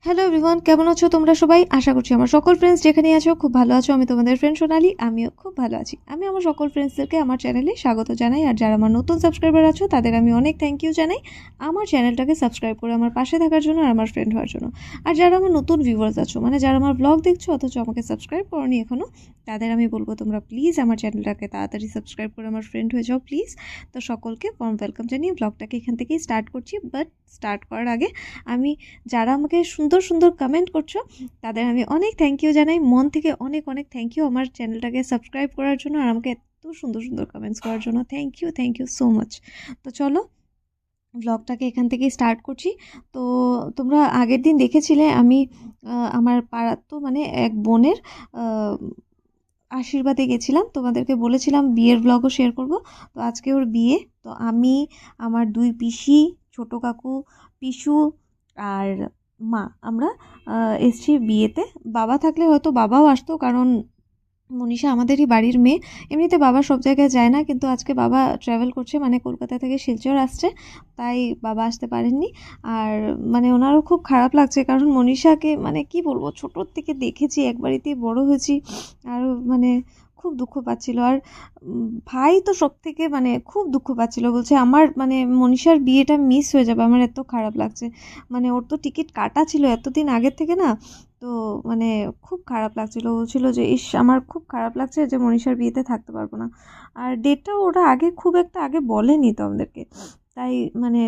Hello everyone, কেমন আছো তোমরা সবাই? আশা করছি আমার সকল ফ্রেন্ডস যেখানে আছো খুব ভালো আছো। আমি তোমাদের ফ্রেন্ড সোনালি, আমিও খুব ভালো আছি। আমি আমার সকল ফ্রেন্ডসদেরকে আমার চ্যানেলে স্বাগত জানাই। আর যারা আমার নতুন সাবস্ক্রাইবার আছো তাদের আমি অনেক থ্যাংক ইউ জানাই আমার চ্যানেলটাকে সাবস্ক্রাইব করে আমার পাশে থাকার জন্য আর আমার ফ্রেন্ড হওয়ার জন্য। আর যারা আমার নতুন ভিউয়ার্স আছো, মানে যারা আমার ব্লগ দেখছো অথচ আমাকে সাবস্ক্রাইব করোনি এখনও, তাদের আমি বলবো তোমরা প্লিজ আমার চ্যানেলটাকে তাড়াতাড়ি সাবস্ক্রাইব করে আমার ফ্রেন্ড হয়ে যাও প্লিজ। তো সকলকে ওয়ার্ম ওয়েলকাম জানিয়ে ব্লগটাকে এখান থেকেই স্টার্ট করছি। বাট স্টার্ট করার আগে আমি যারা আমাকে সুন্দর সুন্দর কমেন্ট করছো তাদের আমি অনেক থ্যাংক ইউ জানাই, মন থেকে অনেক অনেক থ্যাংক ইউ আমার চ্যানেলটাকে সাবস্ক্রাইব করার জন্য আর আমাকে এত সুন্দর সুন্দর কমেন্টস করার জন্য। Thank you so much. তো চলো ব্লগটাকে এখান থেকেই স্টার্ট করছি। তো তোমরা আগের দিন দেখেছিলে আমি আমার পাড়ার তো মানে এক বোনের আশীর্বাদে গেছিলাম, তোমাদেরকে বলেছিলাম বিয়ের ব্লগও শেয়ার করব। তো আজকে ওর বিয়ে, তো আমি, আমার দুই পিসি, ছোট কাকু, পিসু আর মা, আমরা এসছি বিয়েতে। বাবা থাকলে হয়তো বাবাও আসতো, কারণ মনীষা আমাদেরই বাড়ির মেয়ে। এমনিতে বাবা সব জায়গায় যায় না, কিন্তু আজকে বাবা ট্রাভেল করছে, মানে কলকাতা থেকে শিলচর আসছে, তাই বাবা আসতে পারেননি। আর মানে ওনারও খুব খারাপ লাগছে, কারণ মনীষাকে মানে কি বলবো, ছোটোর থেকে দেখেছি, এক বাড়িতেই বড় হয়েছি। আর মানে খুব দুঃখ পাচ্ছিল। আর ভাই তো সব থেকে মানে খুব দুঃখ পাচ্ছিল, বলছে আমার মানে মনীষার বিয়েটা মিস হয়ে যাবে, আমার এত খারাপ লাগছে। মানে ওর তো টিকিট কাটা ছিল এতদিন আগের থেকে না, তো মানে খুব খারাপ লাগছিল। বলছিল যে ইস, আমার খুব খারাপ লাগছে যে মনীষার বিয়েতে থাকতে পারবো না। আর ডেটটাও ওরা আগে খুব একটা আগে বলেনি তো আমাদেরকে, তাই মানে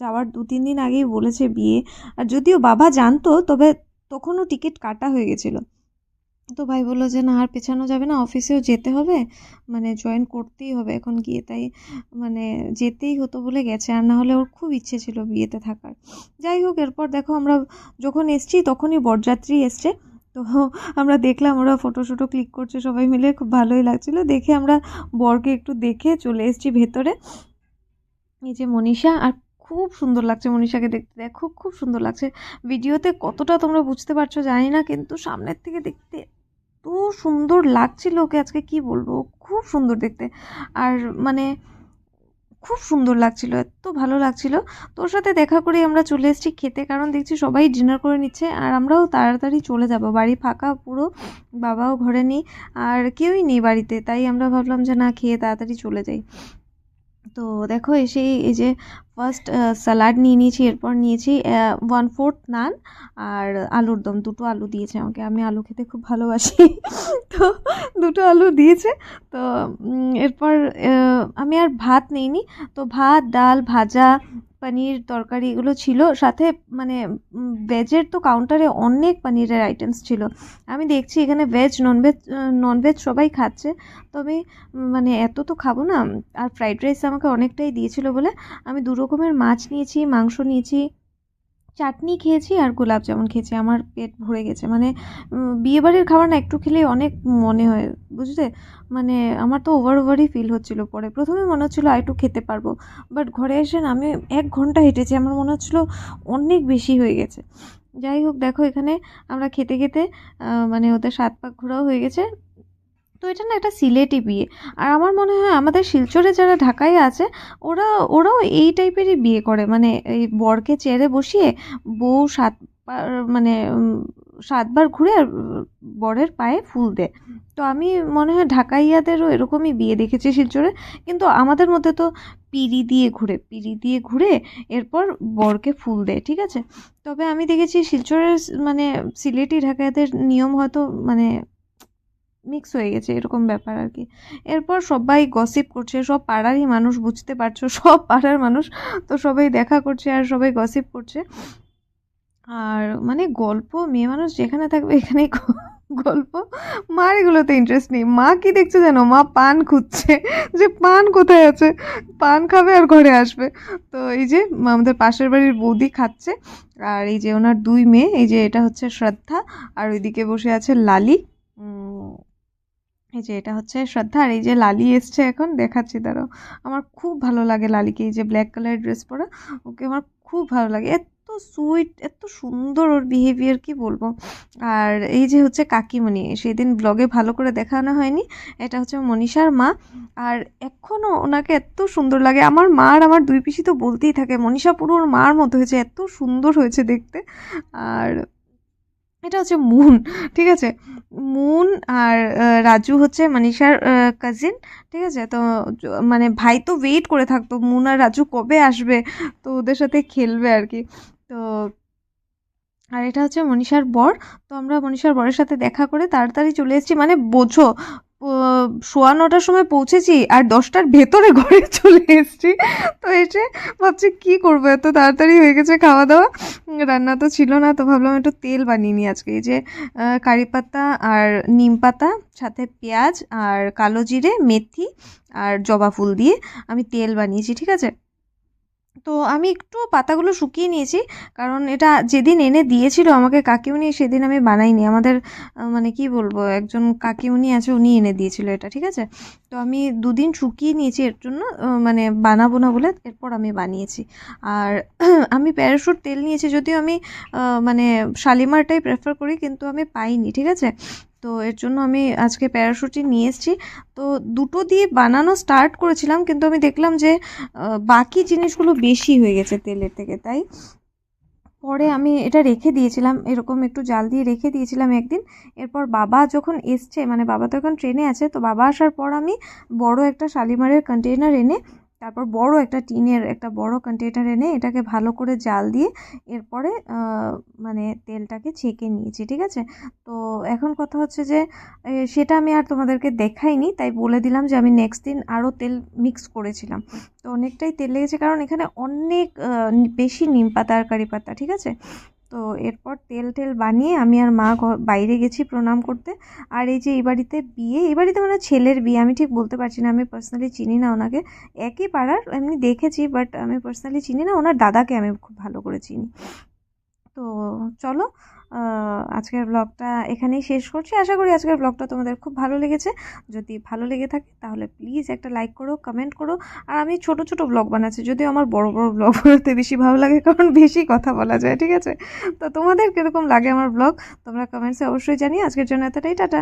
যাওয়ার 2-3 দিন আগেই বলেছে বিয়ে। আর যদিও বাবা জানতো, তবে তখনও টিকিট কাটা হয়ে গেছিলো। তো ভাই বললো যে না, আর পেছানো যাবে না, অফিসেও যেতে হবে, মানে জয়েন করতেই হবে এখন গিয়ে, তাই মানে যেতেই হতো বলে গেছে। আর না হলে ওর খুব ইচ্ছে ছিল বিয়েতে থাকার। যাই হোক, এরপর দেখো আমরা যখন এসছি তখনই বরযাত্রী এসছে। তো আমরা দেখলাম ওরা ফটো শটো ক্লিক করছে সবাই মিলে, খুব ভালোই লাগছিল দেখে। আমরা বরকে একটু দেখে চলে এসেছি ভেতরে। এই যে মনীষা, আর খুব সুন্দর লাগছে মনীষাকে দেখতে, দেখো খুব সুন্দর লাগছে। ভিডিওতে কতটা তোমরা বুঝতে পারছো জানি না, কিন্তু সামনের থেকে দেখতে এত সুন্দর লাগছিল ওকে, আজকে কি বলবো, খুব সুন্দর দেখতে। আর মানে খুব সুন্দর লাগছিল, এত ভালো লাগছিল। তোর সাথে দেখা করে আমরা চলে এসেছি খেতে, কারণ দেখছি সবাই ডিনার করে নিচ্ছে আর আমরাও তাড়াতাড়ি চলে যাব, বাড়ি ফাঁকা পুরো, বাবাও ঘরে নেই আর কেউই নেই বাড়িতে, তাই আমরা ভাবলাম যে না, খেয়ে তাড়াতাড়ি চলে যাই। তো দেখো এসেই এই যে ফার্স্ট স্যালাড নিয়ে নিয়েছি, এরপর নিয়েছি 1/4 নান আর আলুর দম। দুটো আলু দিয়েছে আমাকে, আমি আলু খেতে খুব ভালোবাসি। তো দুটো আলু দিয়েছে। তো এরপর আমি আর ভাত নিইনি, তো ভাত, ডাল, ভাজা, পনির তরকারি এগুলো ছিল সাথে। মানে ভেজের তো কাউন্টারে অনেক পনিরের আইটেমস ছিল। আমি দেখছি এখানে ভেজ ননভেজ সবাই খাচ্ছে, তবে মানে এত তো খাবো না। আর ফ্রাইড রাইস আমাকে অনেকটাই দিয়েছিল বলে আমি 2 রকমের মাছ নিয়েছি, মাংস নিয়েছি, চাটনি খেয়েছি আর গোলাপ জামুন খেয়েছি। আমার পেট ভরে গেছে। মানে বিয়েবাড়ির খাবার না একটু খেলেই অনেক মনে হয়, বুঝলে। মানে আমার তো ওভারই ফিল হচ্ছিলো। পরে প্রথমে মনে হচ্ছিলো আর একটু খেতে পারবো, বাট ঘরে এসে না আমি 1 ঘন্টা হেঁটেছি, আমার মনে হচ্ছিলো অনেক বেশি হয়ে গেছে। যাই হোক, দেখো এখানে আমরা খেতে খেতে মানে ওদের 7 পাক ঘোরাও হয়ে গেছে। তো এটা না একটা সিলেটি বিয়ে। আর আমার মনে হয় আমাদের শিলচরে যারা ঢাকায় আছে ওরাও এই টাইপেরই বিয়ে করে, মানে এই বরকে চেয়ারে বসিয়ে বউ 7 বার মানে 7 বার ঘুরে আর বরের পায়ে ফুল দেয়। তো আমি মনে হয় ঢাকাইয়াদেরও এরকমই বিয়ে দেখেছি শিলচরে, কিন্তু আমাদের মধ্যে তো পিঁড়ি দিয়ে ঘুরে এরপর বরকে ফুল দেয়, ঠিক আছে। তবে আমি দেখেছি শিলচরের মানে সিলেটি ঢাকাইয়াদের নিয়ম হয়তো মানে মিক্স হয়ে গেছে, এরকম ব্যাপার আর কি। এরপর সবাই গসিপ করছে, সব পাড়ারই মানুষ, বুঝতে পারছো, সব পাড়ার মানুষ। তো সবাই দেখা করছে আর সবাই গসিপ করছে। আর মানে গল্প, মেয়ে মানুষ যেখানে থাকবে এখানেই গল্প। মার এগুলোতে ইন্টারেস্ট নেই। মা কি দেখছে জানো, মা পান খুঁজছে, যে পান কোথায় আছে, পান খাবে আর ঘরে আসবে। তো এই যে আমাদের পাশের বাড়ির বৌদি খাচ্ছে, আর এই যে ওনার 2 মেয়ে, এই যে এটা হচ্ছে শ্রদ্ধা আর ওইদিকে বসে আছে লালি। এই যে এটা হচ্ছে শ্রদ্ধা, আর এই যে লালি এসছে এখন, দেখাচ্ছি দাঁড়াও। আমার খুব ভালো লাগে লালিকে, এই যে ব্ল্যাক কালারের ড্রেস পরা, ওকে আমার খুব ভালো লাগে, এত সুইট, এত সুন্দর ওর বিহেভিয়ার, কি বলবো। আর এই যে হচ্ছে কাকিমণি, সেদিন ব্লগে ভালো করে দেখানো হয়নি, এটা হচ্ছে মনীষার মা। আর এখনও ওনাকে এত সুন্দর লাগে। আমার মা আর আমার 2 পিসি তো বলতেই থাকে মনীষা পুরো ওর মার মতো হয়েছে, এত সুন্দর হয়েছে দেখতে। আর এটা হচ্ছে মুন, ঠিক আছে। মুন আর রাজু হচ্ছে মনীষার কাজিন, ঠিক আছে। তো মানে ভাই তো ওয়েট করে থাকতো মুন আর রাজু কবে আসবে, তো ওদের সাথে খেলবে আর কি। তো আর এটা হচ্ছে মনীষার বর। তো আমরা মনীষার বরের সাথে দেখা করে তাড়াতাড়ি চলে এসেছি, মানে বোঝো 9:15 সময় পৌঁছেছি আর 10টার ভেতরে ঘরে চলে এসেছি। তো এসে ভাবছি কি করবো, এত তাড়াতাড়ি হয়ে গেছে খাওয়া দাওয়া, রান্না তো ছিল না, তো ভাবলাম একটু তেল বানিয়ে নিই আজকে। এই যে কারি পাতা আর নিম পাতা, সাথে পেঁয়াজ আর কালো জিরে, মেথি আর জবা ফুল দিয়ে আমি তেল বানিয়েছি, ঠিক আছে। তো আমি একটু পাতাগুলো শুকিয়ে নিয়েছি, কারণ এটা যেদিন এনে দিয়েছিল আমাকে কাকিমুনি, সেদিন আমি বানাইনি। আমাদের মানে কি বলবো, একজন কাকিমুনি আছে, উনি এনে দিয়েছিল এটা, ঠিক আছে। তো আমি 2 দিন শুকিয়ে নিয়েছি এর জন্য, মানে বানাবো না বলে এরপর আমি বানিয়েছি। আর আমি প্যারাশুট তেল নিয়েছি, যদিও আমি মানে শালিমারটাই প্রেফার করি, কিন্তু আমি পাইনি, ঠিক আছে। তো এর জন্য আমি আজকে প্যারাশুটই নিয়ে এসেছি। তো দুটো দিয়ে বানানো স্টার্ট করেছিলাম, কিন্তু আমি দেখলাম যে বাকি জিনিসগুলো বেশি হয়ে গেছে তেলের থেকে, তাই পরে আমি এটা রেখে দিয়েছিলাম, এরকম একটু জাল দিয়ে রেখে দিয়েছিলাম একদিন। এরপর বাবা যখন এসছে, মানে বাবা তো এখন ট্রেনে আছে, তো বাবা আসার পর আমি বড় একটা শালিমারের কন্টেইনার এনে, তারপর বড় একটা টিনের একটা বড় কন্টেইনার এনে এটাকে ভালো করে জাল দিয়ে এরপরে মানে তেলটাকে ছেঁকে নিয়েছি, ঠিক আছে। তো এখন কথা হচ্ছে যে সেটা আমি আর তোমাদেরকে দেখাইনি, তাই বলে দিলাম যে আমি নেক্সট দিন আরও তেল মিক্স করেছিলাম। তো অনেকটাই তেল লেগেছে, কারণ এখানে অনেক বেশি নিম পাতা আর কারি পাতা, ঠিক আছে। তো এরপর তেল টেল বানিয়ে আমি আর মা বাইরে গেছি প্রণাম করতে। আর এই যে এই বাড়িতে বিয়ে, এই বাড়িতে মানে ছেলের বিয়ে, আমি ঠিক বলতে পারছি না, আমি পার্সোনালি চিনি না ওনাকে, একই পাড়ার, এমনি দেখেছি, বাট আমি পার্সোনালি চিনি না, ওনার দাদাকে আমি খুব ভালো করে চিনি। তো চলো, আজকের ব্লগটা এখানেই শেষ করছি। আশা করি আজকের ব্লগটা তোমাদের খুব ভালো লেগেছে। যদি ভালো লেগে থাকে তাহলে প্লিজ একটা লাইক করো, কমেন্ট করো। আর আমি ছোট ছোট ব্লগ বানাচ্ছি, যদিও আমার বড় বড় ব্লগ বানাতে বেশি ভালো লাগে, কারণ বেশি কথা বলা যায়, ঠিক আছে। তো তোমাদের কীরকম লাগে আমার ব্লগ তোমরা কমেন্টসে অবশ্যই জানিয়ে, আজকের জন্য এতটাই, টাটা।